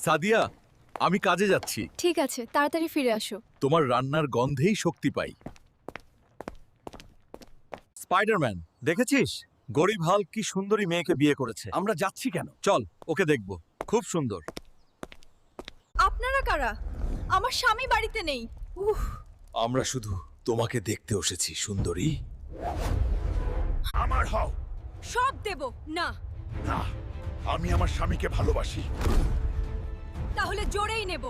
সাদিয়া, আমি কাজে যাচ্ছি। ঠিক আছে, তাড়াতাড়ি ফিরে আসো। তোমার রান্নার গন্ধেই শক্তি পাই। স্পাইডারম্যান, দেখেছিস গরিব হাল্ক কি সুন্দরী মেয়েকে বিয়ে করেছে। আমরা যাচ্ছি কেন? চল ওকে দেখব, খুব সুন্দর। আপনারা কারা? আমার স্বামী বাড়িতে নেই। উফ, আমরা শুধু তোমাকে দেখতে এসেছি সুন্দরী। আমার হও। সব দেব না। না, আমি আমার স্বামীকে ভালোবাসি। তাহলে জোরেই নেব।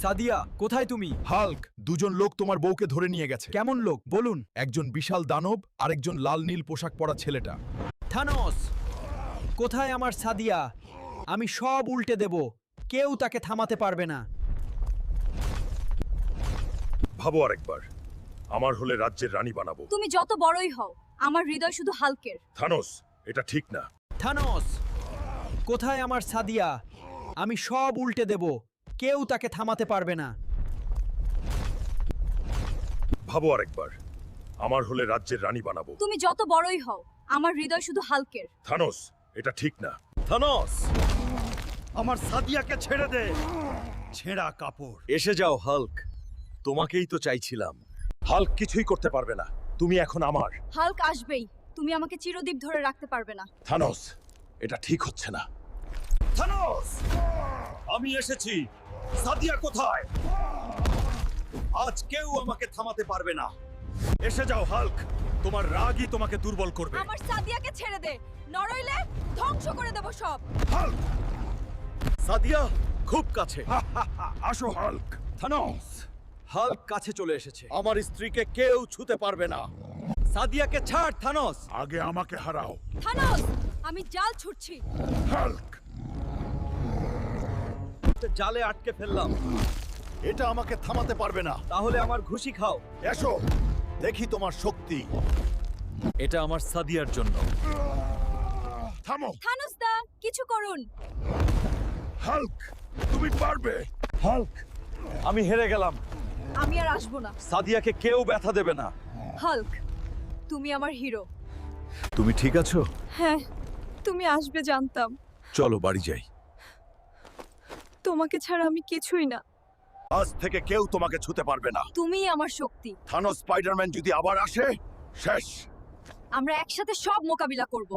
সাদিয়া, কোথায় তুমি? হাল্ক, দুজন লোক তোমার বউকে ধরে নিয়ে গেছে। কেমন লোক বলুন? একজন বিশাল দানব আর একজন লাল নীল পোশাক পরা ছেলেটা। থানোস, কোথায় আমার সাদিয়া? আমি সব উল্টে দেব, কেউ তাকে থামাতে পারবে না। ভাবো আরেকবার, আমার হলে রাজ্যের রানী বানাবো। তুমি যত বড়ই হও, আমার হৃদয় শুধু হালকের। থানোস, এটা ঠিক না। থানোস, কোথায় আমার সাদিয়া? আমি সব উল্টে দেব, কেউ তাকে থামাতে পারবে না। ভাবো আরেকবার, আমার হলে রাজ্যের রানী বানাবো। তুমি যত বড়ই হও, আমার হৃদয় শুধু হালকের। থানোস, এটা ঠিক না। থানোস, আমার সাদিয়াকে ছেড়ে দে। ছেঁড়া কাপড়। এসে যাও হাল্ক, তোমাকেই তো চাইছিলাম। হাল্ক কিছুই করতে পারবে না, তুমি এখন আমার। হাল্ক আসবেই, তুমি আমাকে চিরদীপ ধরে রাখতে পারবে না। থানোস, এটা ঠিক হচ্ছে না। থানোস, আমি এসেছি। সাদিয়া কোথায়? আজ কেউ আমাকে থামাতে পারবে না। এসে যাও হাল্ক, তোমার রাগই তোমাকে দুর্বল করবে। আমার সাদিয়াকে ছেড়ে দে, নরইলে ধ্বংস করে দেব সব। হাল্ক, সাদিয়া খুব কাছে। আসো হাল্ক। থানোস, হাল্ক কাছে চলে এসেছে। আমার স্ত্রীকে কেউ ছুতে পারবে না। সাদিয়াকে ছাড় থানোস। আগে আমাকে হারাও। থানোস, আমি জাল ছুটছি। হাল্ক, জালে আটকে ফেললাম। এটা আমাকে থামাতে পারবে না। তাহলে আমার ঘুষি খাও। এসো, দেখি তোমার শক্তি। এটা আমার সাদিয়ার জন্য। থামো। থানোস দা, কিছু করুন। হাল্ক, তুমি পারবে। হাল্ক, আমি হেরে গেলাম। আমি আর আসবো না। সাদিয়াকে কেউ ব্যথা দেবে না। হাল্ক, তুমি আমার হিরো। তুমি ঠিক আছো? হ্যাঁ, তুমি আসবে জানতাম। চলো বাড়ি যাই। তোমাকে ছাড়া আমি কিছুই না। আজ থেকে কেউ তোমাকে ছুতে পারবে না। তুমিই আমার শক্তি। থানোস স্পাইডারম্যান যদি আবার আসে, শেষ। আমরা একসাথে সব মোকাবিলা করব।